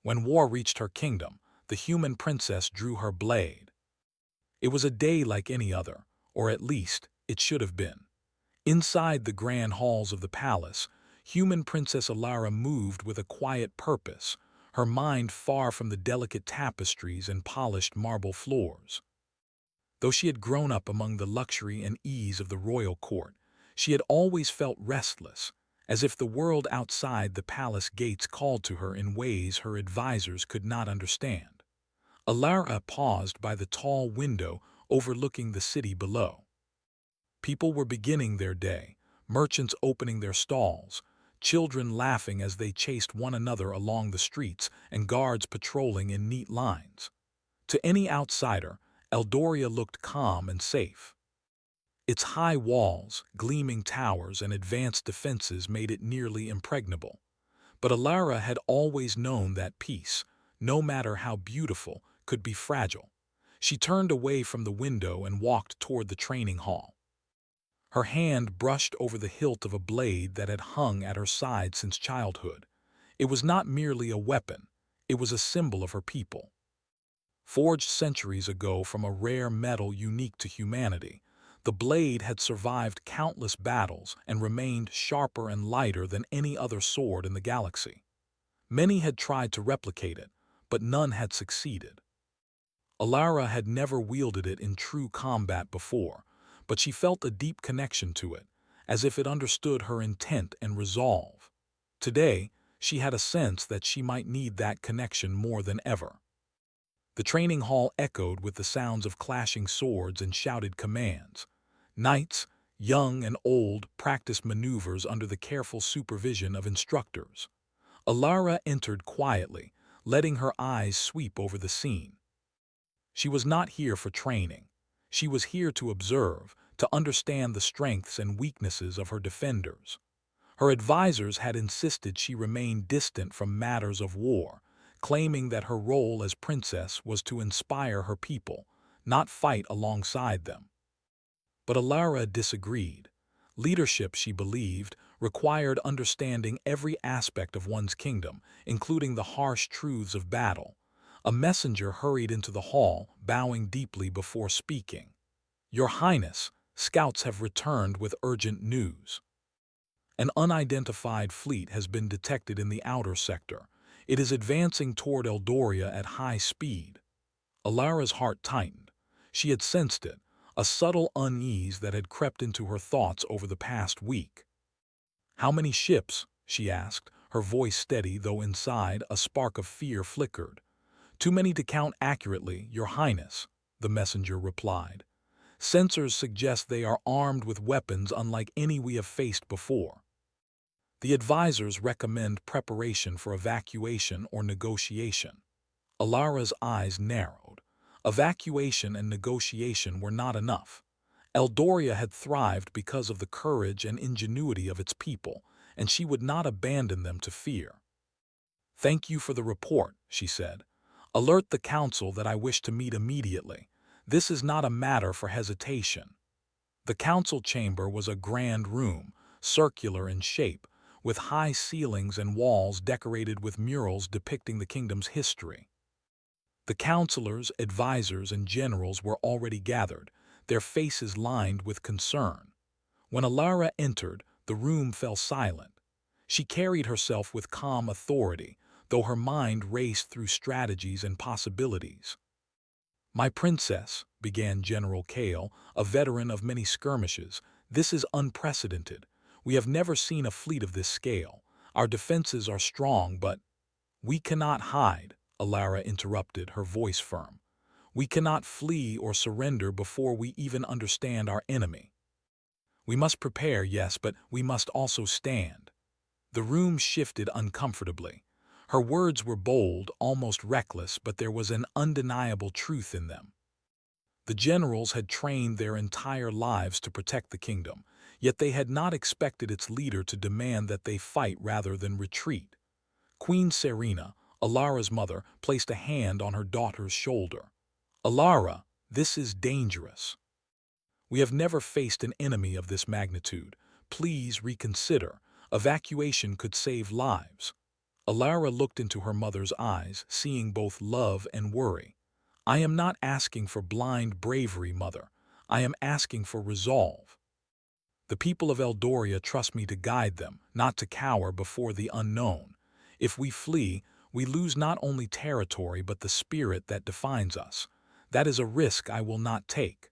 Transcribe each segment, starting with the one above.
When war reached her kingdom, the human princess drew her blade. It was a day like any other, or at least, it should have been. Inside the grand halls of the palace, human Princess Alara moved with a quiet purpose, her mind far from the delicate tapestries and polished marble floors. Though she had grown up among the luxury and ease of the royal court, she had always felt restless, as if the world outside the palace gates called to her in ways her advisors could not understand. Alara paused by the tall window overlooking the city below. People were beginning their day, merchants opening their stalls, children laughing as they chased one another along the streets, and guards patrolling in neat lines. To any outsider, Eldoria looked calm and safe. Its high walls, gleaming towers, and advanced defenses made it nearly impregnable. But Alara had always known that peace, no matter how beautiful, could be fragile. She turned away from the window and walked toward the training hall. Her hand brushed over the hilt of a blade that had hung at her side since childhood. It was not merely a weapon, it was a symbol of her people. Forged centuries ago from a rare metal unique to humanity, the blade had survived countless battles and remained sharper and lighter than any other sword in the galaxy. Many had tried to replicate it, but none had succeeded. Alara had never wielded it in true combat before, but she felt a deep connection to it, as if it understood her intent and resolve. Today, she had a sense that she might need that connection more than ever. The training hall echoed with the sounds of clashing swords and shouted commands. Knights, young and old, practiced maneuvers under the careful supervision of instructors. Alara entered quietly, letting her eyes sweep over the scene. She was not here for training. She was here to observe, to understand the strengths and weaknesses of her defenders. Her advisors had insisted she remain distant from matters of war, claiming that her role as princess was to inspire her people, not fight alongside them. But Alara disagreed. Leadership, she believed, required understanding every aspect of one's kingdom, including the harsh truths of battle. A messenger hurried into the hall, bowing deeply before speaking. "Your Highness, scouts have returned with urgent news. An unidentified fleet has been detected in the outer sector. It is advancing toward Eldoria at high speed." Alara's heart tightened. She had sensed it, a subtle unease that had crept into her thoughts over the past week. "How many ships?" she asked, her voice steady, though inside a spark of fear flickered. "Too many to count accurately, Your Highness," the messenger replied. "Sensors suggest they are armed with weapons unlike any we have faced before. The advisors recommend preparation for evacuation or negotiation." Alara's eyes narrowed. Evacuation and negotiation were not enough. Eldoria had thrived because of the courage and ingenuity of its people, and she would not abandon them to fear. "Thank you for the report," she said. "Alert the council that I wish to meet immediately. This is not a matter for hesitation." The council chamber was a grand room, circular in shape, with high ceilings and walls decorated with murals depicting the kingdom's history. The counselors, advisors, and generals were already gathered, their faces lined with concern. When Alara entered, the room fell silent. She carried herself with calm authority, though her mind raced through strategies and possibilities. "My princess," began General Kale, a veteran of many skirmishes, "this is unprecedented. We have never seen a fleet of this scale. Our defenses are strong, but—" "We cannot hide," Alara interrupted, her voice firm. "We cannot flee or surrender before we even understand our enemy. We must prepare, yes, but we must also stand." The room shifted uncomfortably. Her words were bold, almost reckless, but there was an undeniable truth in them. The generals had trained their entire lives to protect the kingdom, yet they had not expected its leader to demand that they fight rather than retreat. Queen Serena, Alara's mother, placed a hand on her daughter's shoulder. "Alara, this is dangerous. We have never faced an enemy of this magnitude. Please reconsider. Evacuation could save lives." Alara looked into her mother's eyes, seeing both love and worry. "I am not asking for blind bravery, Mother. I am asking for resolve. The people of Eldoria trust me to guide them, not to cower before the unknown. If we flee, we lose not only territory but the spirit that defines us. That is a risk I will not take."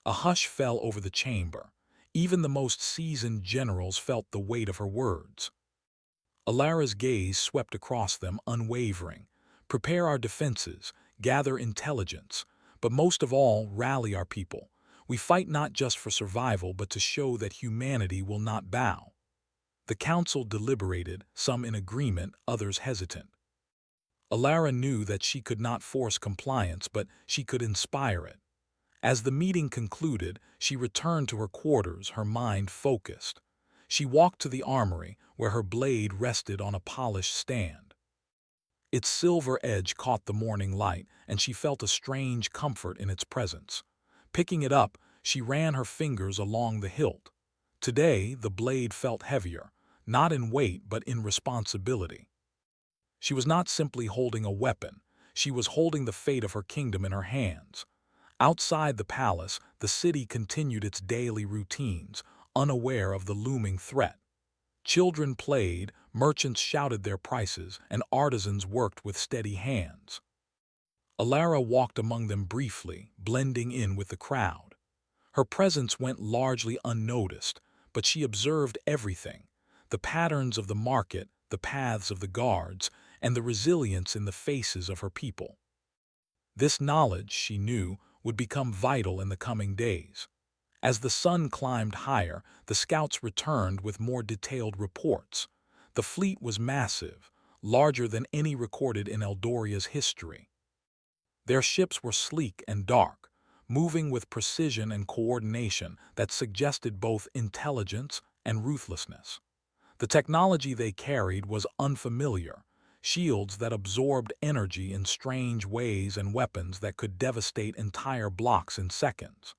A hush fell over the chamber. Even the most seasoned generals felt the weight of her words. Alara's gaze swept across them, unwavering. "Prepare our defenses, gather intelligence, but most of all, rally our people. We fight not just for survival, but to show that humanity will not bow." The council deliberated, some in agreement, others hesitant. Alara knew that she could not force compliance, but she could inspire it. As the meeting concluded, she returned to her quarters, her mind focused. She walked to the armory, where her blade rested on a polished stand. Its silver edge caught the morning light, and she felt a strange comfort in its presence. Picking it up, she ran her fingers along the hilt. Today, the blade felt heavier, not in weight but in responsibility. She was not simply holding a weapon, she was holding the fate of her kingdom in her hands. Outside the palace, the city continued its daily routines, unaware of the looming threat. Children played, merchants shouted their prices, and artisans worked with steady hands. Alara walked among them briefly, blending in with the crowd. Her presence went largely unnoticed, but she observed everything: the patterns of the market, the paths of the guards, and the resilience in the faces of her people. This knowledge, she knew, would become vital in the coming days. As the sun climbed higher, the scouts returned with more detailed reports. The fleet was massive, larger than any recorded in Eldoria's history. Their ships were sleek and dark, moving with precision and coordination that suggested both intelligence and ruthlessness. The technology they carried was unfamiliar: shields that absorbed energy in strange ways and weapons that could devastate entire blocks in seconds.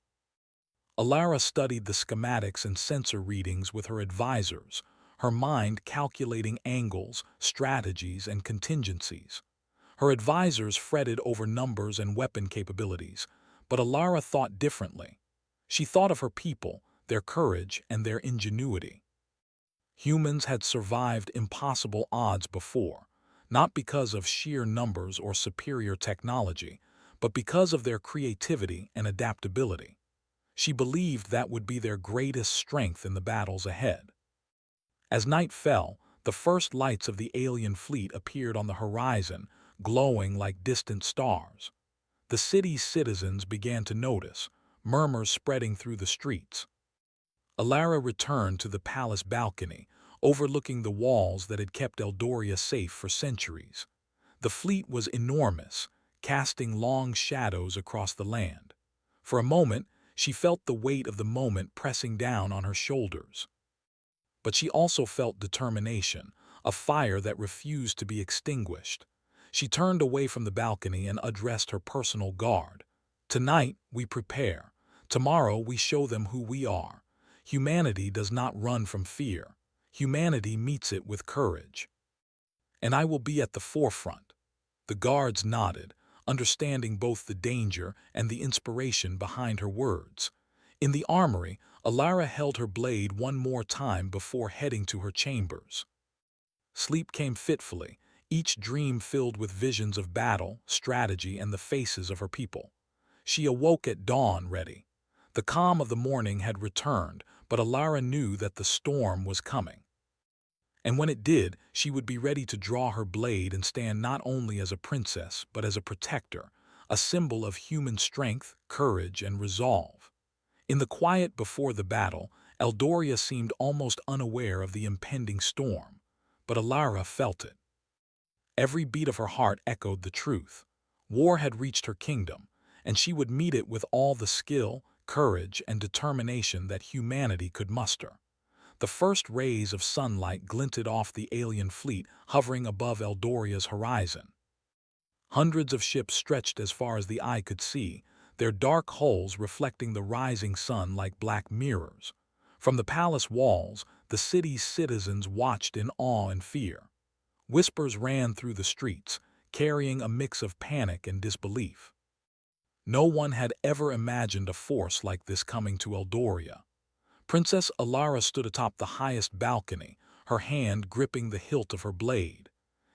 Alara studied the schematics and sensor readings with her advisors, her mind calculating angles, strategies, and contingencies. Her advisors fretted over numbers and weapon capabilities, but Alara thought differently. She thought of her people, their courage, and their ingenuity. Humans had survived impossible odds before, not because of sheer numbers or superior technology, but because of their creativity and adaptability. She believed that would be their greatest strength in the battles ahead. As night fell, the first lights of the alien fleet appeared on the horizon, glowing like distant stars. The city's citizens began to notice, murmurs spreading through the streets. Alara returned to the palace balcony, overlooking the walls that had kept Eldoria safe for centuries. The fleet was enormous, casting long shadows across the land. For a moment, she felt the weight of the moment pressing down on her shoulders. But she also felt determination, a fire that refused to be extinguished. She turned away from the balcony and addressed her personal guard. "Tonight, we prepare. Tomorrow, we show them who we are. Humanity does not run from fear. Humanity meets it with courage. And I will be at the forefront." The guards nodded, understanding both the danger and the inspiration behind her words. In the armory, Alara held her blade one more time before heading to her chambers. Sleep came fitfully, each dream filled with visions of battle, strategy, and the faces of her people. She awoke at dawn, ready. The calm of the morning had returned, but Alara knew that the storm was coming. And when it did, she would be ready to draw her blade and stand not only as a princess, but as a protector, a symbol of human strength, courage, and resolve. In the quiet before the battle, Eldoria seemed almost unaware of the impending storm, but Alara felt it. Every beat of her heart echoed the truth. War had reached her kingdom, and she would meet it with all the skill, courage, and determination that humanity could muster. The first rays of sunlight glinted off the alien fleet hovering above Eldoria's horizon. Hundreds of ships stretched as far as the eye could see, their dark hulls reflecting the rising sun like black mirrors. From the palace walls, the city's citizens watched in awe and fear. Whispers ran through the streets, carrying a mix of panic and disbelief. No one had ever imagined a force like this coming to Eldoria. Princess Alara stood atop the highest balcony, her hand gripping the hilt of her blade.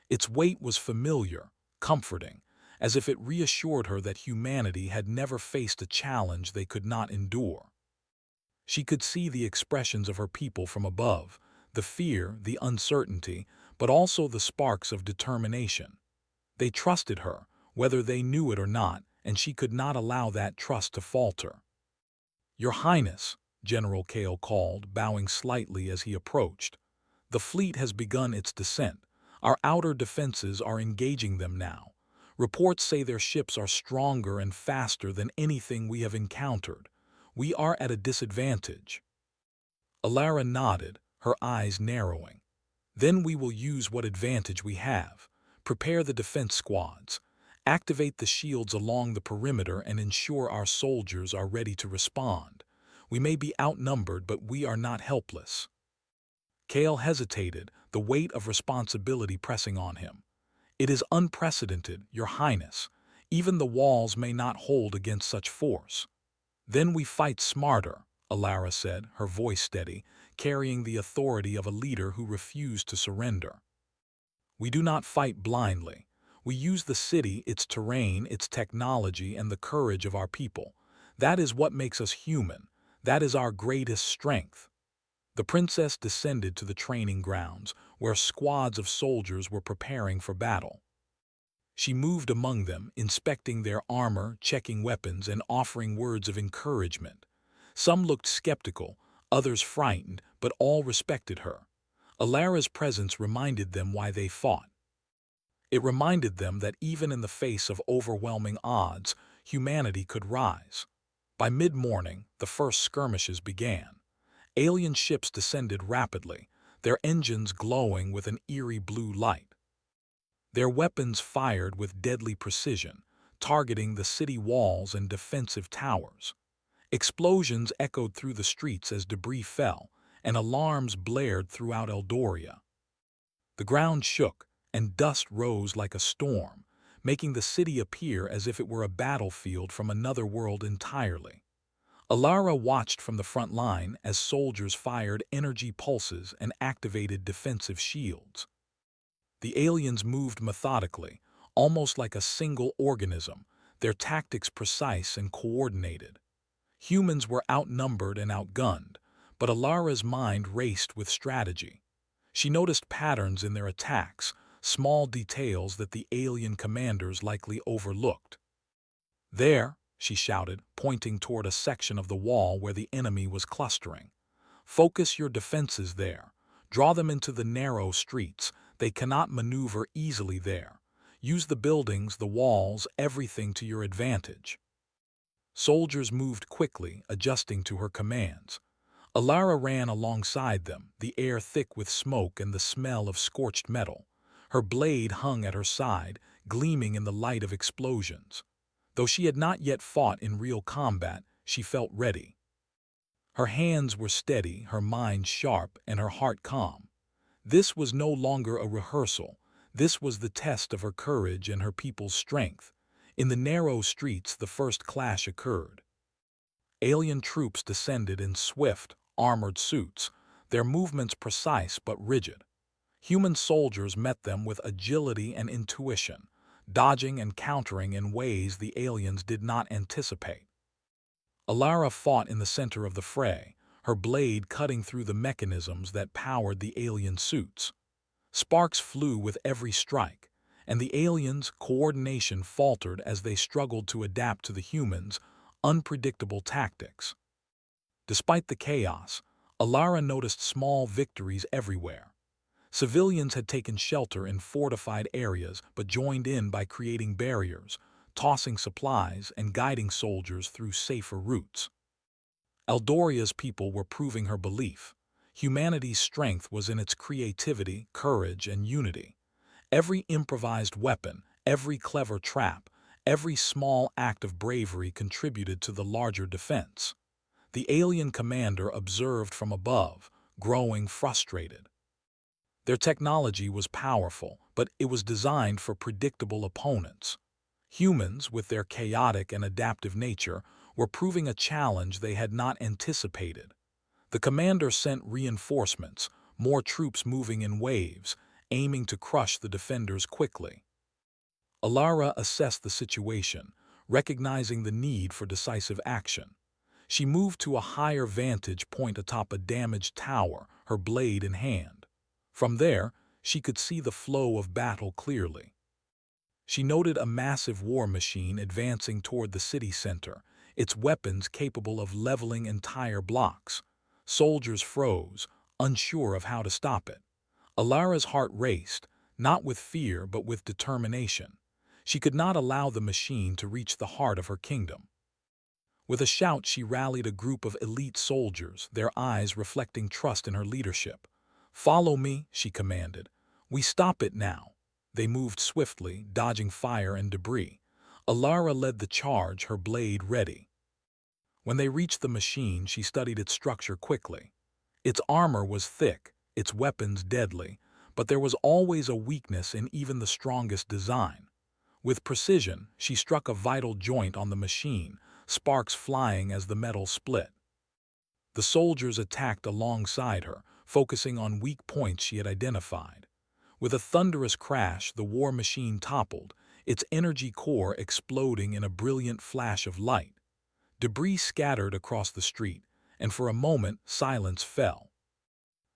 Its weight was familiar, comforting, as if it reassured her that humanity had never faced a challenge they could not endure. She could see the expressions of her people from above, the fear, the uncertainty, but also the sparks of determination. They trusted her, whether they knew it or not, and she could not allow that trust to falter. "Your Highness," General Kale called, bowing slightly as he approached. "The fleet has begun its descent. Our outer defenses are engaging them now. Reports say their ships are stronger and faster than anything we have encountered. We are at a disadvantage." Alara nodded, her eyes narrowing. "Then we will use what advantage we have. Prepare the defense squads. Activate the shields along the perimeter and ensure our soldiers are ready to respond. We may be outnumbered, but we are not helpless." Kale hesitated, the weight of responsibility pressing on him. "It is unprecedented, Your Highness. Even the walls may not hold against such force." "Then we fight smarter," Alara said, her voice steady, carrying the authority of a leader who refused to surrender. "We do not fight blindly. We use the city, its terrain, its technology, and the courage of our people. That is what makes us human. That is our greatest strength." The princess descended to the training grounds, where squads of soldiers were preparing for battle. She moved among them, inspecting their armor, checking weapons, and offering words of encouragement. Some looked skeptical, others frightened, but all respected her. Alara's presence reminded them why they fought. It reminded them that even in the face of overwhelming odds, humanity could rise. By mid-morning, the first skirmishes began. Alien ships descended rapidly, their engines glowing with an eerie blue light. Their weapons fired with deadly precision, targeting the city walls and defensive towers. Explosions echoed through the streets as debris fell, and alarms blared throughout Eldoria. The ground shook, and dust rose like a storm, making the city appear as if it were a battlefield from another world entirely. Alara watched from the front line as soldiers fired energy pulses and activated defensive shields. The aliens moved methodically, almost like a single organism, their tactics precise and coordinated. Humans were outnumbered and outgunned, but Alara's mind raced with strategy. She noticed patterns in their attacks, small details that the alien commanders likely overlooked. "There," she shouted, pointing toward a section of the wall where the enemy was clustering. "Focus your defenses there. Draw them into the narrow streets. They cannot maneuver easily there. Use the buildings, the walls, everything to your advantage." Soldiers moved quickly, adjusting to her commands. Alara ran alongside them, the air thick with smoke and the smell of scorched metal. Her blade hung at her side, gleaming in the light of explosions. Though she had not yet fought in real combat, she felt ready. Her hands were steady, her mind sharp, and her heart calm. This was no longer a rehearsal. This was the test of her courage and her people's strength. In the narrow streets, the first clash occurred. Alien troops descended in swift, armored suits, their movements precise but rigid. Human soldiers met them with agility and intuition, dodging and countering in ways the aliens did not anticipate. Alara fought in the center of the fray, her blade cutting through the mechanisms that powered the alien suits. Sparks flew with every strike, and the aliens' coordination faltered as they struggled to adapt to the humans' unpredictable tactics. Despite the chaos, Alara noticed small victories everywhere. Civilians had taken shelter in fortified areas but joined in by creating barriers, tossing supplies, and guiding soldiers through safer routes. Eldoria's people were proving her belief. Humanity's strength was in its creativity, courage, and unity. Every improvised weapon, every clever trap, every small act of bravery contributed to the larger defense. The alien commander observed from above, growing frustrated. Their technology was powerful, but it was designed for predictable opponents. Humans, with their chaotic and adaptive nature, were proving a challenge they had not anticipated. The commander sent reinforcements, more troops moving in waves, aiming to crush the defenders quickly. Alara assessed the situation, recognizing the need for decisive action. She moved to a higher vantage point atop a damaged tower, her blade in hand. From there, she could see the flow of battle clearly. She noted a massive war machine advancing toward the city center, its weapons capable of leveling entire blocks. Soldiers froze, unsure of how to stop it. Alara's heart raced, not with fear but with determination. She could not allow the machine to reach the heart of her kingdom. With a shout, she rallied a group of elite soldiers, their eyes reflecting trust in her leadership. "Follow me," she commanded. "We stop it now." They moved swiftly, dodging fire and debris. Alara led the charge, her blade ready. When they reached the machine, she studied its structure quickly. Its armor was thick, its weapons deadly, but there was always a weakness in even the strongest design. With precision, she struck a vital joint on the machine, sparks flying as the metal split. The soldiers attacked alongside her, focusing on weak points she had identified. With a thunderous crash, the war machine toppled, its energy core exploding in a brilliant flash of light. Debris scattered across the street, and for a moment silence fell.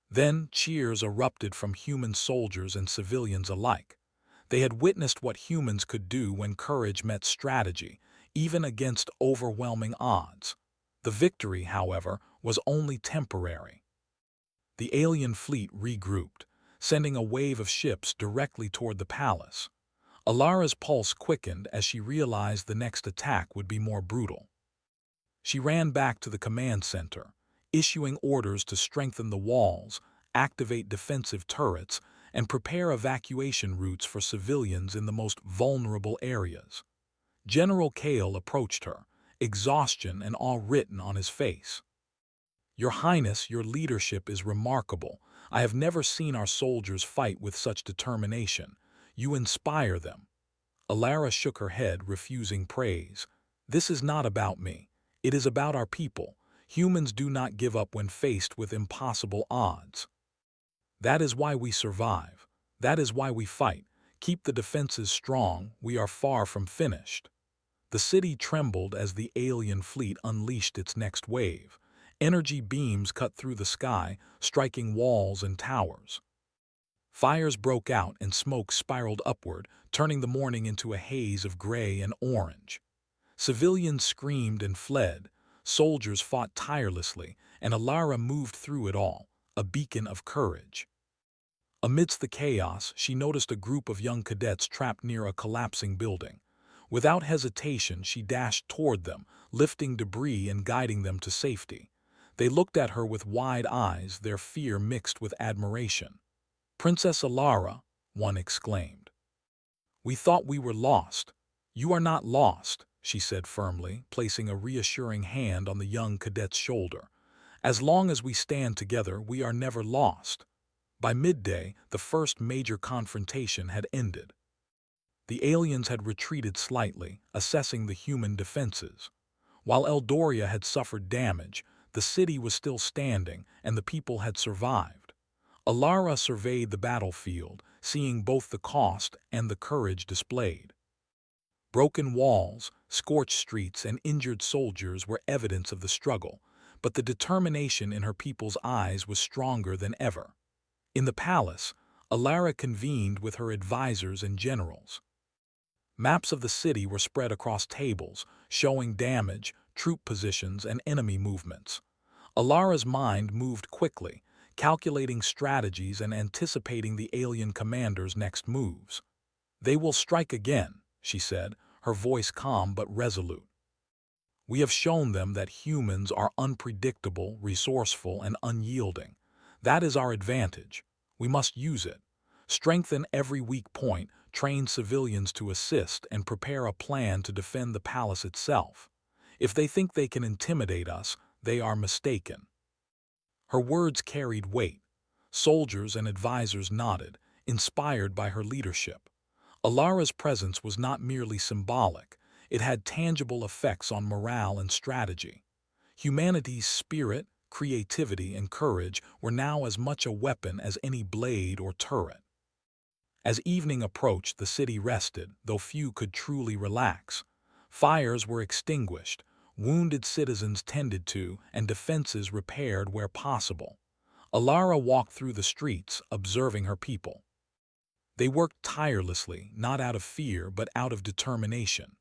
Then cheers erupted from human soldiers and civilians alike. They had witnessed what humans could do when courage met strategy, even against overwhelming odds. The victory, however, was only temporary. The alien fleet regrouped, sending a wave of ships directly toward the palace. Alara's pulse quickened as she realized the next attack would be more brutal. She ran back to the command center, issuing orders to strengthen the walls, activate defensive turrets, and prepare evacuation routes for civilians in the most vulnerable areas. General Kale approached her, exhaustion and awe written on his face. "Your Highness, your leadership is remarkable. I have never seen our soldiers fight with such determination. You inspire them." Alara shook her head, refusing praise. "This is not about me. It is about our people. Humans do not give up when faced with impossible odds. That is why we survive. That is why we fight. Keep the defenses strong. We are far from finished." The city trembled as the alien fleet unleashed its next wave. Energy beams cut through the sky, striking walls and towers. Fires broke out and smoke spiraled upward, turning the morning into a haze of gray and orange. Civilians screamed and fled. Soldiers fought tirelessly, and Alara moved through it all, a beacon of courage. Amidst the chaos, she noticed a group of young cadets trapped near a collapsing building. Without hesitation, she dashed toward them, lifting debris and guiding them to safety. They looked at her with wide eyes, their fear mixed with admiration. "Princess Alara," one exclaimed. "We thought we were lost." "You are not lost," she said firmly, placing a reassuring hand on the young cadet's shoulder. "As long as we stand together, we are never lost." By midday, the first major confrontation had ended. The aliens had retreated slightly, assessing the human defenses. While Eldoria had suffered damage, the city was still standing, and the people had survived. Alara surveyed the battlefield, seeing both the cost and the courage displayed. Broken walls, scorched streets, and injured soldiers were evidence of the struggle, but the determination in her people's eyes was stronger than ever. In the palace, Alara convened with her advisors and generals. Maps of the city were spread across tables, showing damage, troop positions, and enemy movements. Alara's mind moved quickly, calculating strategies and anticipating the alien commander's next moves. "They will strike again," she said, her voice calm but resolute. "We have shown them that humans are unpredictable, resourceful, and unyielding. That is our advantage. We must use it. Strengthen every weak point, train civilians to assist, and prepare a plan to defend the palace itself. If they think they can intimidate us, they are mistaken." Her words carried weight. Soldiers and advisors nodded, inspired by her leadership. Alara's presence was not merely symbolic, it had tangible effects on morale and strategy. Humanity's spirit, creativity, and courage were now as much a weapon as any blade or turret. As evening approached, the city rested, though few could truly relax. Fires were extinguished, wounded citizens tended to, and defenses repaired where possible. Alara walked through the streets, observing her people. They worked tirelessly, not out of fear but out of determination.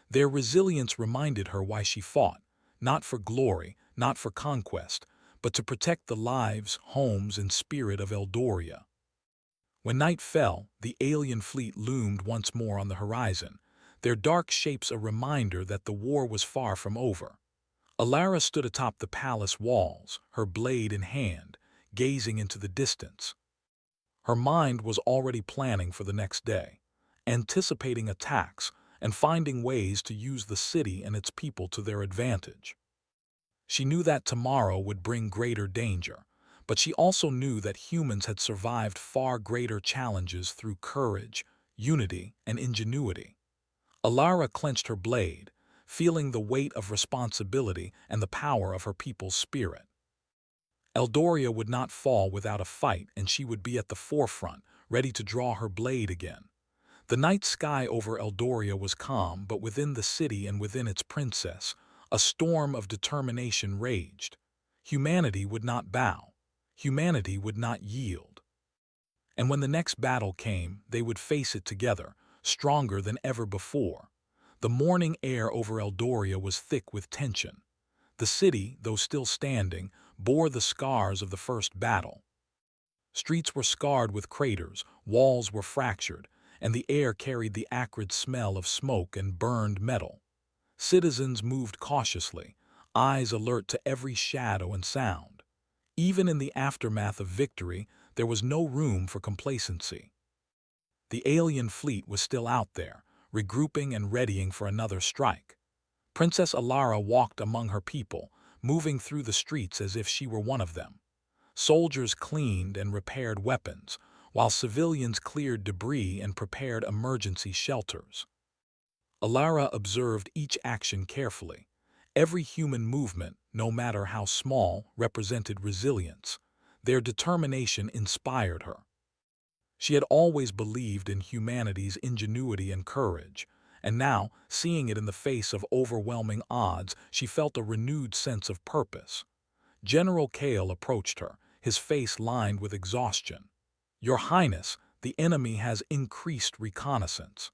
Their resilience reminded her why she fought, not for glory, not for conquest, but to protect the lives, homes, and spirit of Eldoria. When night fell, the alien fleet loomed once more on the horizon, their dark shapes a reminder that the war was far from over. Alara stood atop the palace walls, her blade in hand, gazing into the distance. Her mind was already planning for the next day, anticipating attacks and finding ways to use the city and its people to their advantage. She knew that tomorrow would bring greater danger, but she also knew that humans had survived far greater challenges through courage, unity, and ingenuity. Alara clenched her blade, feeling the weight of responsibility and the power of her people's spirit. Eldoria would not fall without a fight, and she would be at the forefront, ready to draw her blade again. The night sky over Eldoria was calm, but within the city and within its princess, a storm of determination raged. Humanity would not bow. Humanity would not yield. And when the next battle came, they would face it together, stronger than ever before. The morning air over Eldoria was thick with tension. The city, though still standing, bore the scars of the first battle. Streets were scarred with craters, walls were fractured, and the air carried the acrid smell of smoke and burned metal. Citizens moved cautiously, eyes alert to every shadow and sound. Even in the aftermath of victory, there was no room for complacency. The alien fleet was still out there, regrouping and readying for another strike. Princess Alara walked among her people, moving through the streets as if she were one of them. Soldiers cleaned and repaired weapons, while civilians cleared debris and prepared emergency shelters. Alara observed each action carefully. Every human movement, no matter how small, represented resilience. Their determination inspired her. She had always believed in humanity's ingenuity and courage, and now, seeing it in the face of overwhelming odds, she felt a renewed sense of purpose. General Kale approached her, his face lined with exhaustion. "Your Highness, the enemy has increased reconnaissance.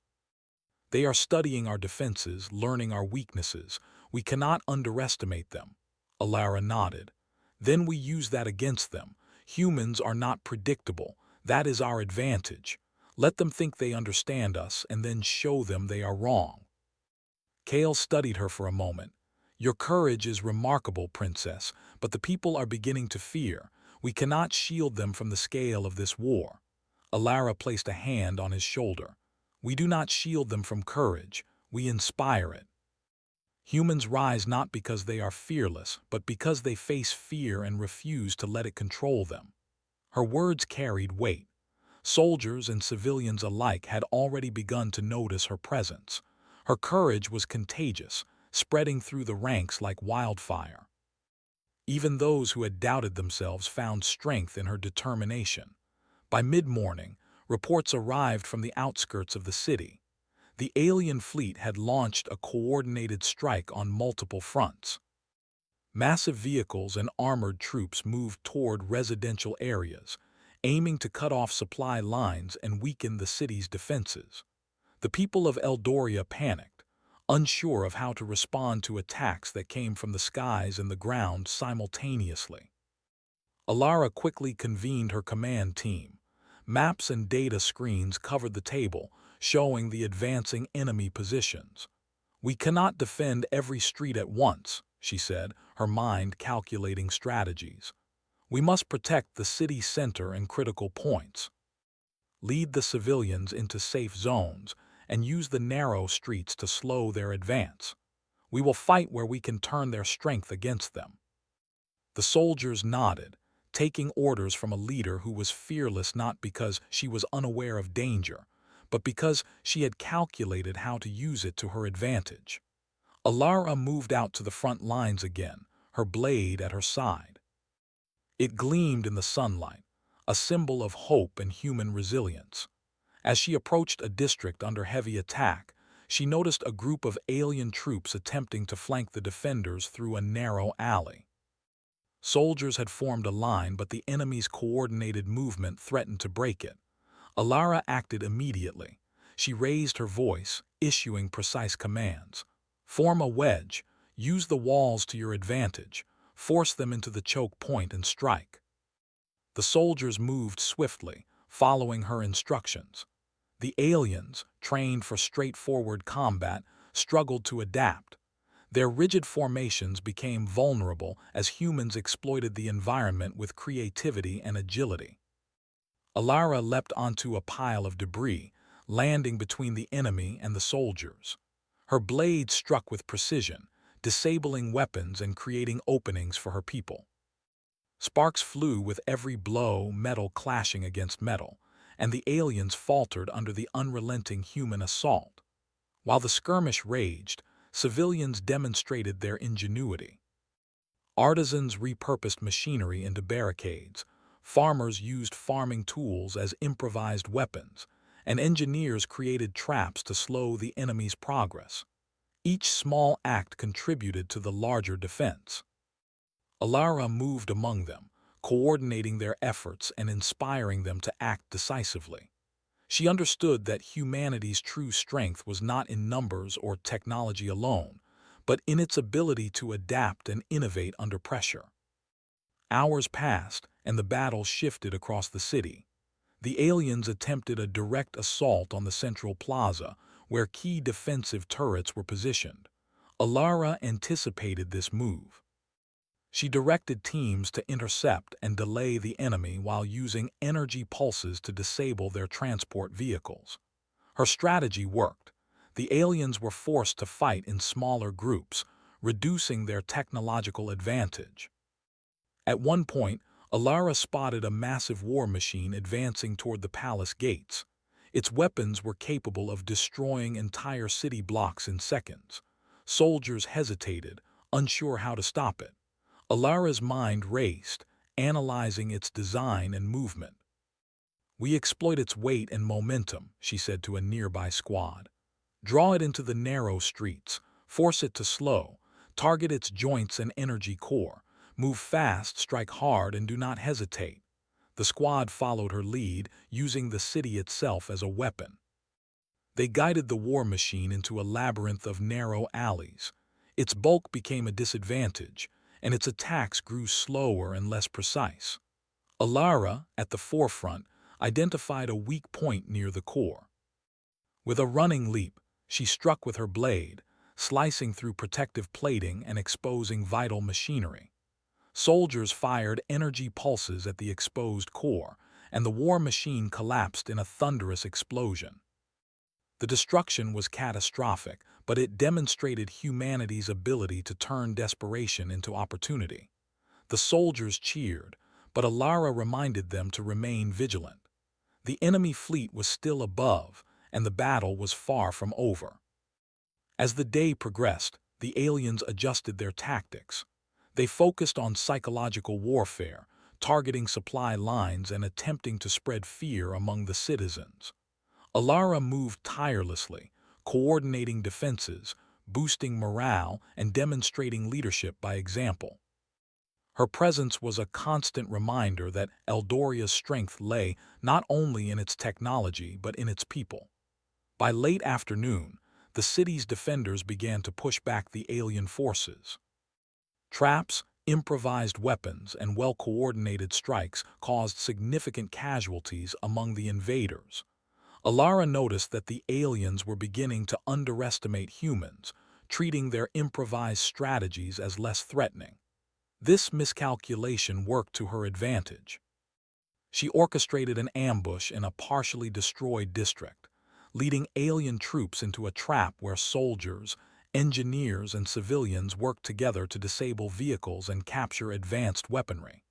They are studying our defenses, learning our weaknesses. We cannot underestimate them." Alara nodded. "Then we use that against them. Humans are not predictable. That is our advantage. Let them think they understand us, and then show them they are wrong." Kale studied her for a moment. "Your courage is remarkable, Princess, but the people are beginning to fear. We cannot shield them from the scale of this war." Alara placed a hand on his shoulder. "We do not shield them from courage, we inspire it. Humans rise not because they are fearless, but because they face fear and refuse to let it control them." Her words carried weight. Soldiers and civilians alike had already begun to notice her presence. Her courage was contagious, spreading through the ranks like wildfire. Even those who had doubted themselves found strength in her determination. By mid-morning, reports arrived from the outskirts of the city. The alien fleet had launched a coordinated strike on multiple fronts. Massive vehicles and armored troops moved toward residential areas, aiming to cut off supply lines and weaken the city's defenses. The people of Eldoria panicked, unsure of how to respond to attacks that came from the skies and the ground simultaneously. Alara quickly convened her command team. Maps and data screens covered the table, showing the advancing enemy positions. "We cannot defend every street at once," she said, her mind calculating strategies. "We must protect the city center and critical points. Lead the civilians into safe zones and use the narrow streets to slow their advance. We will fight where we can turn their strength against them." The soldiers nodded, taking orders from a leader who was fearless not because she was unaware of danger, but because she had calculated how to use it to her advantage. Alara moved out to the front lines again, her blade at her side. It gleamed in the sunlight, a symbol of hope and human resilience. As she approached a district under heavy attack, she noticed a group of alien troops attempting to flank the defenders through a narrow alley. Soldiers had formed a line, but the enemy's coordinated movement threatened to break it. Alara acted immediately. She raised her voice, issuing precise commands. Form a wedge, use the walls to your advantage, force them into the choke point and strike. The soldiers moved swiftly, following her instructions. The aliens, trained for straightforward combat, struggled to adapt. Their rigid formations became vulnerable as humans exploited the environment with creativity and agility. Alara leapt onto a pile of debris, landing between the enemy and the soldiers. Her blade struck with precision, disabling weapons and creating openings for her people. Sparks flew with every blow, metal clashing against metal, and the aliens faltered under the unrelenting human assault. While the skirmish raged, civilians demonstrated their ingenuity. Artisans repurposed machinery into barricades, farmers used farming tools as improvised weapons, and engineers created traps to slow the enemy's progress. Each small act contributed to the larger defense. Alara moved among them, coordinating their efforts and inspiring them to act decisively. She understood that humanity's true strength was not in numbers or technology alone, but in its ability to adapt and innovate under pressure. Hours passed, and the battle shifted across the city. The aliens attempted a direct assault on the central plaza, where key defensive turrets were positioned. Alara anticipated this move. She directed teams to intercept and delay the enemy while using energy pulses to disable their transport vehicles. Her strategy worked. The aliens were forced to fight in smaller groups, reducing their technological advantage. At one point, Alara spotted a massive war machine advancing toward the palace gates. Its weapons were capable of destroying entire city blocks in seconds. Soldiers hesitated, unsure how to stop it. Alara's mind raced, analyzing its design and movement. "We exploit its weight and momentum," she said to a nearby squad. "Draw it into the narrow streets, force it to slow, target its joints and energy core, move fast, strike hard, and do not hesitate." The squad followed her lead, using the city itself as a weapon. They guided the war machine into a labyrinth of narrow alleys. Its bulk became a disadvantage, and its attacks grew slower and less precise. Alara, at the forefront, identified a weak point near the core. With a running leap, she struck with her blade, slicing through protective plating and exposing vital machinery. Soldiers fired energy pulses at the exposed core, and the war machine collapsed in a thunderous explosion. The destruction was catastrophic, but it demonstrated humanity's ability to turn desperation into opportunity. The soldiers cheered, but Alara reminded them to remain vigilant. The enemy fleet was still above, and the battle was far from over. As the day progressed, the aliens adjusted their tactics. They focused on psychological warfare, targeting supply lines and attempting to spread fear among the citizens. Alara moved tirelessly, coordinating defenses, boosting morale, and demonstrating leadership by example. Her presence was a constant reminder that Eldoria's strength lay not only in its technology but in its people. By late afternoon, the city's defenders began to push back the alien forces. Traps, improvised weapons, and well-coordinated strikes caused significant casualties among the invaders. Alara noticed that the aliens were beginning to underestimate humans, treating their improvised strategies as less threatening. This miscalculation worked to her advantage. She orchestrated an ambush in a partially destroyed district, leading alien troops into a trap where soldiers, engineers, and civilians worked together to disable vehicles and capture advanced weaponry.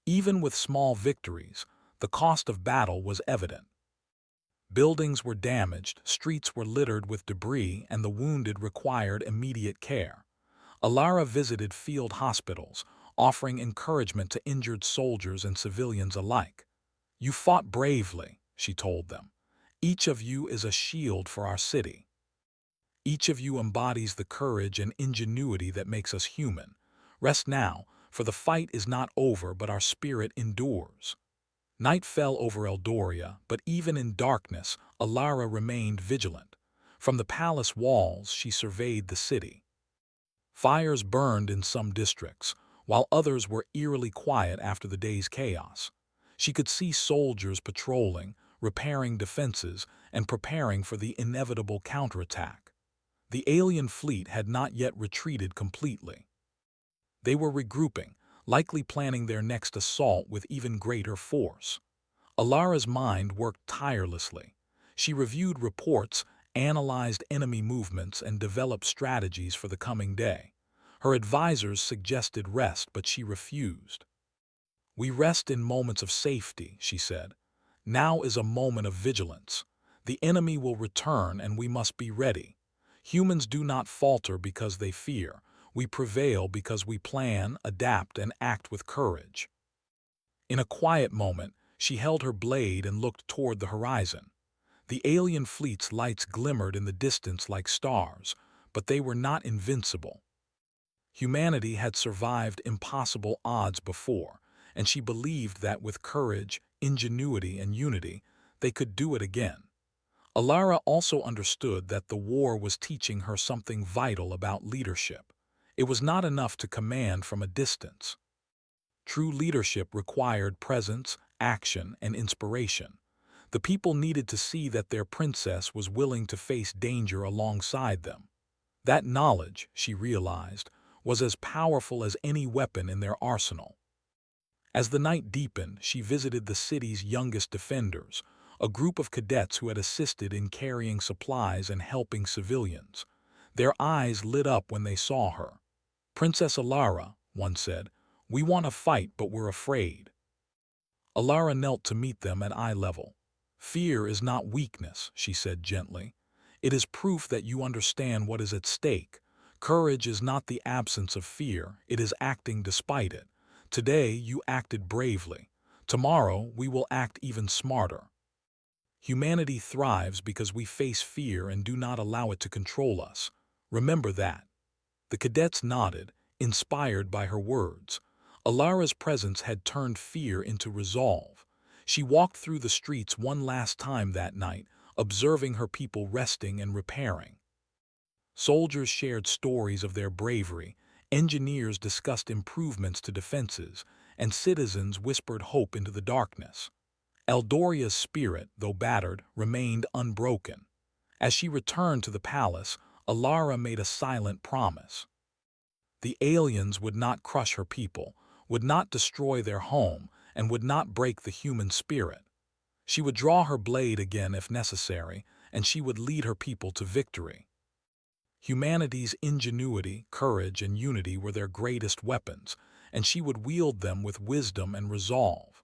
Even with small victories, the cost of battle was evident. Buildings were damaged, streets were littered with debris, and the wounded required immediate care. Alara visited field hospitals, offering encouragement to injured soldiers and civilians alike. "You fought bravely," she told them. "Each of you is a shield for our city. Each of you embodies the courage and ingenuity that makes us human. Rest now, for the fight is not over, but our spirit endures." Night fell over Eldoria, but even in darkness, Alara remained vigilant. From the palace walls, she surveyed the city. Fires burned in some districts, while others were eerily quiet after the day's chaos. She could see soldiers patrolling, repairing defenses, and preparing for the inevitable counterattack. The alien fleet had not yet retreated completely. They were regrouping, likely planning their next assault with even greater force. Alara's mind worked tirelessly. She reviewed reports, analyzed enemy movements, and developed strategies for the coming day. Her advisors suggested rest, but she refused. "We rest in moments of safety," she said. "Now is a moment of vigilance. The enemy will return, and we must be ready. Humans do not falter because they fear. We prevail because we plan, adapt, and act with courage." In a quiet moment, she held her blade and looked toward the horizon. The alien fleet's lights glimmered in the distance like stars, but they were not invincible. Humanity had survived impossible odds before, and she believed that with courage, ingenuity, and unity, they could do it again. Alara also understood that the war was teaching her something vital about leadership. It was not enough to command from a distance. True leadership required presence, action, and inspiration. The people needed to see that their princess was willing to face danger alongside them. That knowledge, she realized, was as powerful as any weapon in their arsenal. As the night deepened, she visited the city's youngest defenders, a group of cadets who had assisted in carrying supplies and helping civilians. Their eyes lit up when they saw her. "Princess Alara," one said, "we want to fight, but we're afraid." Alara knelt to meet them at eye level. "Fear is not weakness," she said gently. "It is proof that you understand what is at stake. Courage is not the absence of fear, it is acting despite it. Today you acted bravely. Tomorrow we will act even smarter. Humanity thrives because we face fear and do not allow it to control us. Remember that." The cadets nodded, inspired by her words. Alara's presence had turned fear into resolve. She walked through the streets one last time that night, observing her people resting and repairing. Soldiers shared stories of their bravery, engineers discussed improvements to defenses, and citizens whispered hope into the darkness. Eldoria's spirit, though battered, remained unbroken. As she returned to the palace, Alara made a silent promise. The aliens would not crush her people, would not destroy their home, and would not break the human spirit. She would draw her blade again if necessary, and she would lead her people to victory. Humanity's ingenuity, courage, and unity were their greatest weapons, and she would wield them with wisdom and resolve.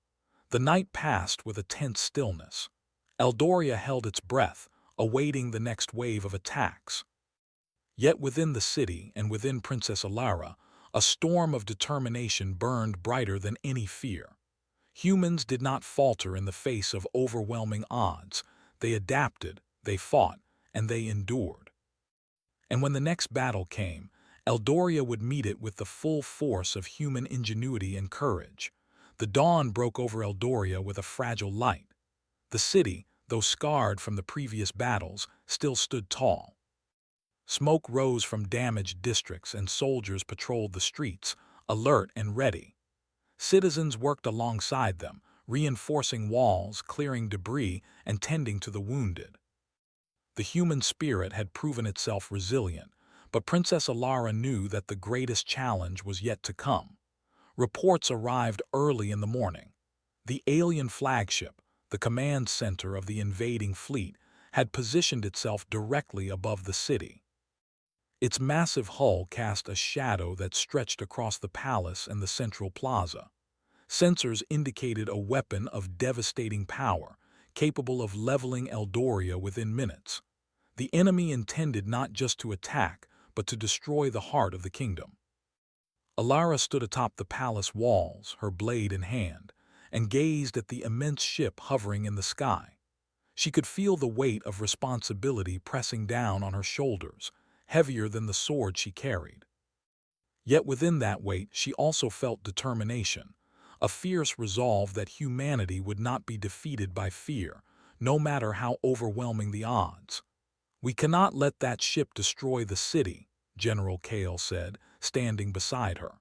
The night passed with a tense stillness. Eldoria held its breath, awaiting the next wave of attacks. Yet within the city and within Princess Alara, a storm of determination burned brighter than any fear. Humans did not falter in the face of overwhelming odds. They adapted, they fought, and they endured. And when the next battle came, Eldoria would meet it with the full force of human ingenuity and courage. The dawn broke over Eldoria with a fragile light. The city, though scarred from the previous battles, still stood tall. Smoke rose from damaged districts and soldiers patrolled the streets, alert and ready. Citizens worked alongside them, reinforcing walls, clearing debris, and tending to the wounded. The human spirit had proven itself resilient, but Princess Alara knew that the greatest challenge was yet to come. Reports arrived early in the morning. The alien flagship, the command center of the invading fleet, had positioned itself directly above the city. Its massive hull cast a shadow that stretched across the palace and the central plaza. Sensors indicated a weapon of devastating power, capable of leveling Eldoria within minutes. The enemy intended not just to attack, but to destroy the heart of the kingdom. Alara stood atop the palace walls, her blade in hand, and gazed at the immense ship hovering in the sky. She could feel the weight of responsibility pressing down on her shoulders, heavier than the sword she carried. Yet within that weight she also felt determination, a fierce resolve that humanity would not be defeated by fear, no matter how overwhelming the odds. "We cannot let that ship destroy the city," General Kale said, standing beside her.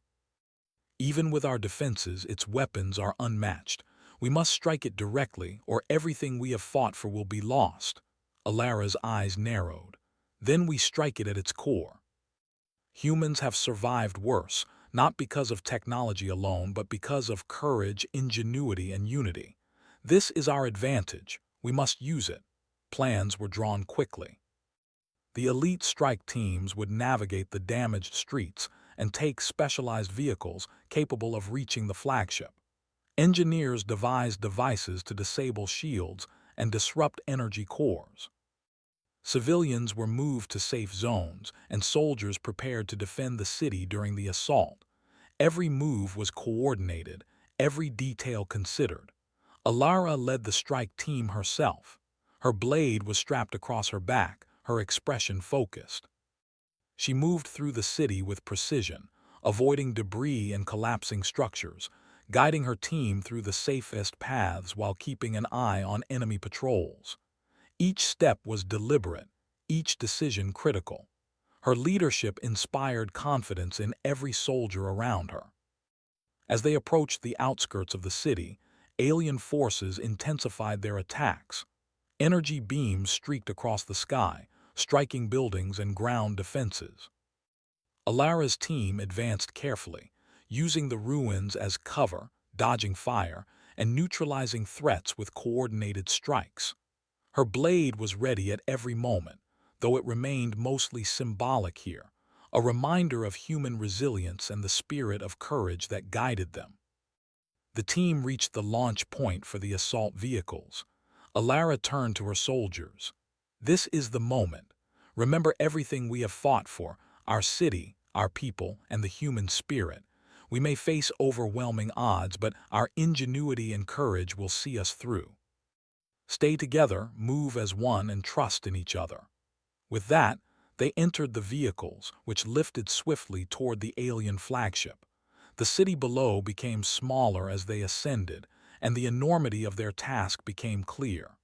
"Even with our defenses, its weapons are unmatched. We must strike it directly, or everything we have fought for will be lost." Alara's eyes narrowed. "Then we strike it at its core. Humans have survived worse, not because of technology alone, but because of courage, ingenuity, and unity. This is our advantage. We must use it." Plans were drawn quickly. The elite strike teams would navigate the damaged streets and take specialized vehicles capable of reaching the flagship. Engineers devised devices to disable shields and disrupt energy cores. Civilians were moved to safe zones, and soldiers prepared to defend the city during the assault. Every move was coordinated, every detail considered. Alara led the strike team herself. Her blade was strapped across her back, her expression focused. She moved through the city with precision, avoiding debris and collapsing structures, guiding her team through the safest paths while keeping an eye on enemy patrols. Each step was deliberate, each decision critical. Her leadership inspired confidence in every soldier around her. As they approached the outskirts of the city, alien forces intensified their attacks. Energy beams streaked across the sky, striking buildings and ground defenses. Alara's team advanced carefully, using the ruins as cover, dodging fire, and neutralizing threats with coordinated strikes. Her blade was ready at every moment, though it remained mostly symbolic here, a reminder of human resilience and the spirit of courage that guided them. The team reached the launch point for the assault vehicles. Alara turned to her soldiers. "This is the moment. Remember everything we have fought for, our city, our people, and the human spirit. We may face overwhelming odds, but our ingenuity and courage will see us through. Stay together, move as one, and trust in each other." With that, they entered the vehicles, which lifted swiftly toward the alien flagship. The city below became smaller as they ascended, and the enormity of their task became clear.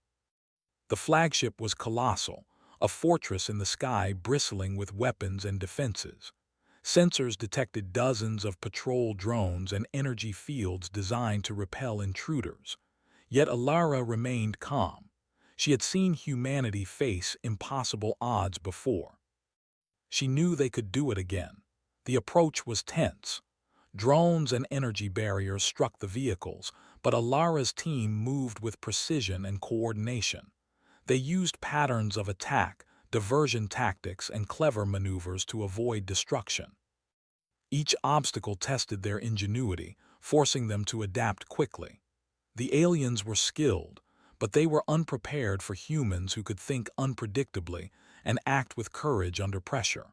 The flagship was colossal, a fortress in the sky bristling with weapons and defenses. Sensors detected dozens of patrol drones and energy fields designed to repel intruders. Yet Alara remained calm. She had seen humanity face impossible odds before. She knew they could do it again. The approach was tense. Drones and energy barriers struck the vehicles, but Alara's team moved with precision and coordination. They used patterns of attack, diversion tactics, and clever maneuvers to avoid destruction. Each obstacle tested their ingenuity, forcing them to adapt quickly. The aliens were skilled, but they were unprepared for humans who could think unpredictably and act with courage under pressure.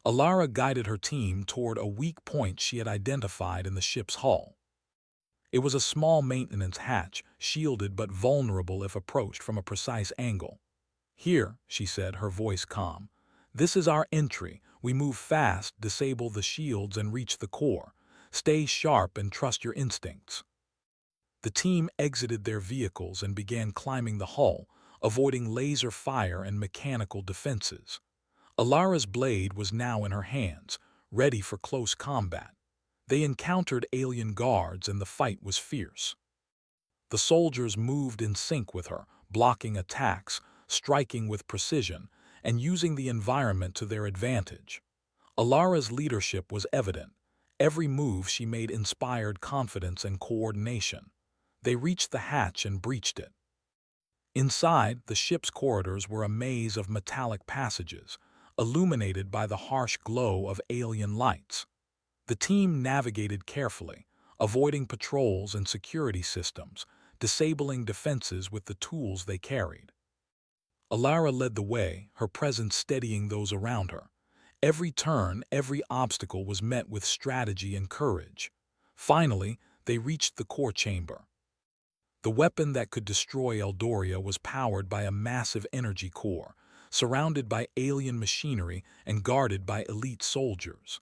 Alara guided her team toward a weak point she had identified in the ship's hull. It was a small maintenance hatch, shielded but vulnerable if approached from a precise angle. "Here," she said, her voice calm. "This is our entry. We move fast, disable the shields, and reach the core. Stay sharp and trust your instincts." The team exited their vehicles and began climbing the hull, avoiding laser fire and mechanical defenses. Alara's blade was now in her hands, ready for close combat. They encountered alien guards and the fight was fierce. The soldiers moved in sync with her, blocking attacks, striking with precision, and using the environment to their advantage. Alara's leadership was evident. Every move she made inspired confidence and coordination. They reached the hatch and breached it. Inside, the ship's corridors were a maze of metallic passages, illuminated by the harsh glow of alien lights. The team navigated carefully, avoiding patrols and security systems, disabling defenses with the tools they carried. Alara led the way, her presence steadying those around her. Every turn, every obstacle was met with strategy and courage. Finally, they reached the core chamber. The weapon that could destroy Eldoria was powered by a massive energy core, surrounded by alien machinery and guarded by elite soldiers.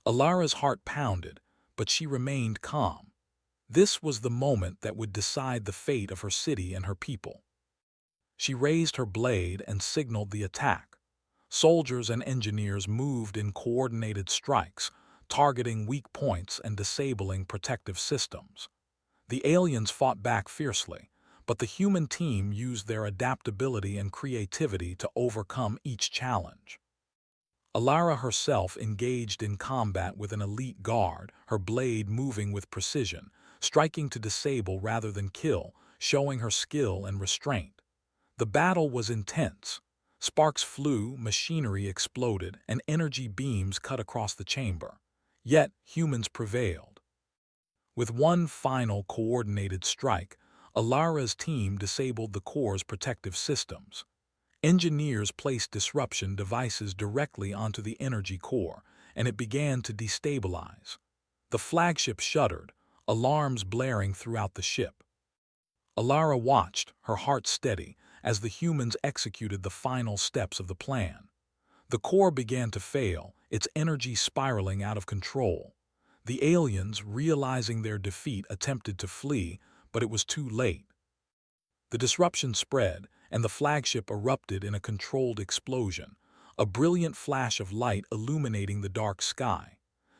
Alara's heart pounded, but she remained calm. This was the moment that would decide the fate of her city and her people. She raised her blade and signaled the attack. Soldiers and engineers moved in coordinated strikes, targeting weak points and disabling protective systems. The aliens fought back fiercely, but the human team used their adaptability and creativity to overcome each challenge. Alara herself engaged in combat with an elite guard, her blade moving with precision, striking to disable rather than kill, showing her skill and restraint. The battle was intense. Sparks flew, machinery exploded, and energy beams cut across the chamber. Yet, humans prevailed. With one final coordinated strike, Alara's team disabled the core's protective systems. Engineers placed disruption devices directly onto the energy core, and it began to destabilize. The flagship shuddered, alarms blaring throughout the ship. Alara watched, her heart steady, as the humans executed the final steps of the plan. The core began to fail, its energy spiraling out of control. The aliens, realizing their defeat, attempted to flee, but it was too late. The disruption spread, and the flagship erupted in a controlled explosion, a brilliant flash of light illuminating the dark sky.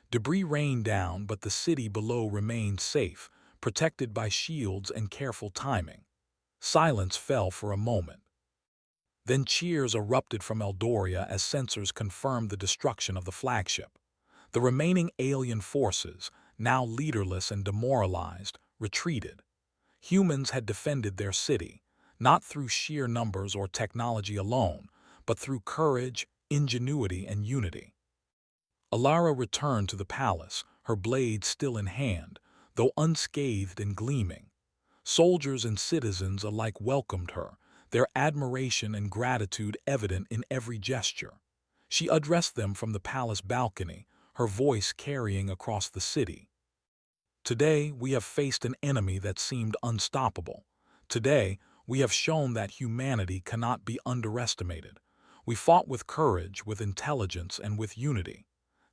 Debris rained down, but the city below remained safe, protected by shields and careful timing. Silence fell for a moment. Then cheers erupted from Eldoria as sensors confirmed the destruction of the flagship. The remaining alien forces, now leaderless and demoralized, retreated. Humans had defended their city, not through sheer numbers or technology alone, but through courage, ingenuity, and unity. Alara returned to the palace, her blade still in hand, though unscathed and gleaming. Soldiers and citizens alike welcomed her, their admiration and gratitude evident in every gesture. She addressed them from the palace balcony, her voice carrying across the city. Today, we have faced an enemy that seemed unstoppable. Today, we have shown that humanity cannot be underestimated. We fought with courage, with intelligence, and with unity.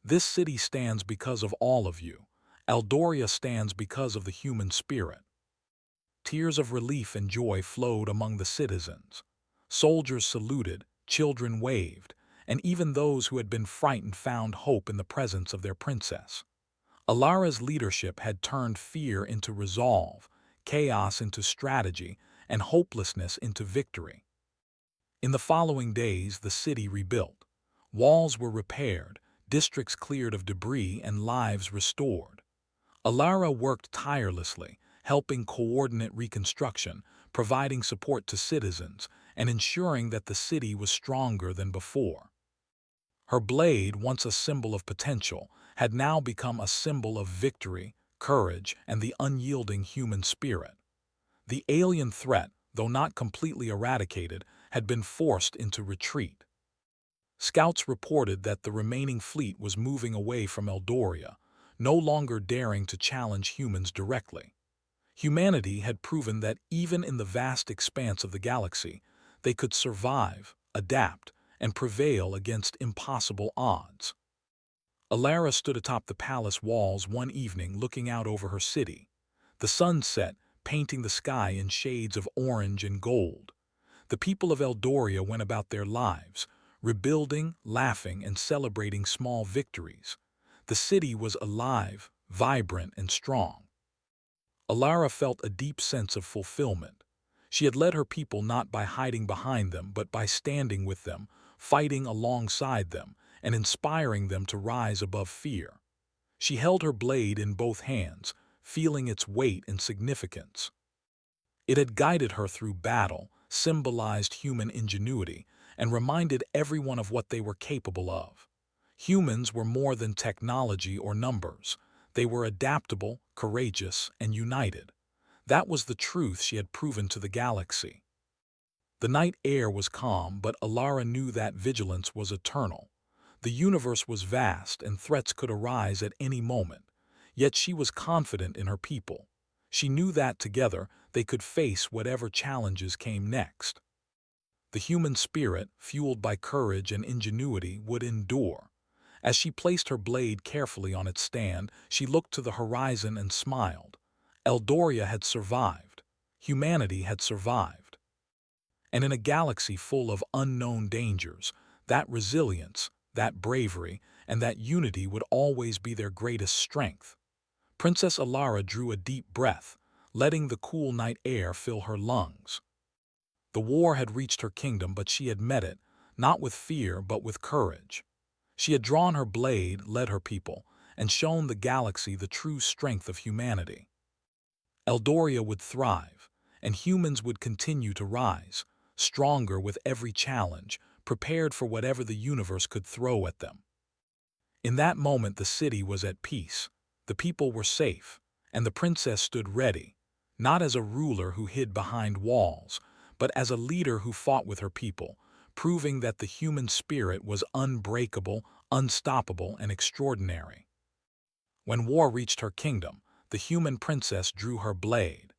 This city stands because of all of you. Eldoria stands because of the human spirit. Tears of relief and joy flowed among the citizens. Soldiers saluted, children waved, and even those who had been frightened found hope in the presence of their princess. Alara's leadership had turned fear into resolve, chaos into strategy, and hopelessness into victory. In the following days, the city rebuilt. Walls were repaired, districts cleared of debris, and lives restored. Alara worked tirelessly, helping coordinate reconstruction, providing support to citizens, and ensuring that the city was stronger than before. Her blade, once a symbol of potential, had now become a symbol of victory, courage, and the unyielding human spirit. The alien threat, though not completely eradicated, had been forced into retreat. Scouts reported that the remaining fleet was moving away from Eldoria, no longer daring to challenge humans directly. Humanity had proven that even in the vast expanse of the galaxy, they could survive, adapt, and prevail against impossible odds. Alara stood atop the palace walls one evening looking out over her city. The sun set, painting the sky in shades of orange and gold. The people of Eldoria went about their lives, rebuilding, laughing, and celebrating small victories. The city was alive, vibrant, and strong. Alara felt a deep sense of fulfillment. She had led her people not by hiding behind them, but by standing with them, fighting alongside them, and inspiring them to rise above fear. She held her blade in both hands, feeling its weight and significance. It had guided her through battle, symbolized human ingenuity, and reminded everyone of what they were capable of. Humans were more than technology or numbers. They were adaptable, courageous, and united. That was the truth she had proven to the galaxy. The night air was calm, but Alara knew that vigilance was eternal. The universe was vast, and threats could arise at any moment. Yet she was confident in her people. She knew that together they could face whatever challenges came next. The human spirit, fueled by courage and ingenuity, would endure. As she placed her blade carefully on its stand, she looked to the horizon and smiled. Eldoria had survived. Humanity had survived. And in a galaxy full of unknown dangers, that resilience, that bravery, and that unity would always be their greatest strength. Princess Alara drew a deep breath, letting the cool night air fill her lungs. The war had reached her kingdom, but she had met it, not with fear but with courage. She had drawn her blade, led her people, and shown the galaxy the true strength of humanity. Eldoria would thrive, and humans would continue to rise, stronger with every challenge, prepared for whatever the universe could throw at them. In that moment the city was at peace, the people were safe, and the princess stood ready, not as a ruler who hid behind walls, but as a leader who fought with her people, proving that the human spirit was unbreakable, unstoppable, and extraordinary. When war reached her kingdom, the human princess drew her blade.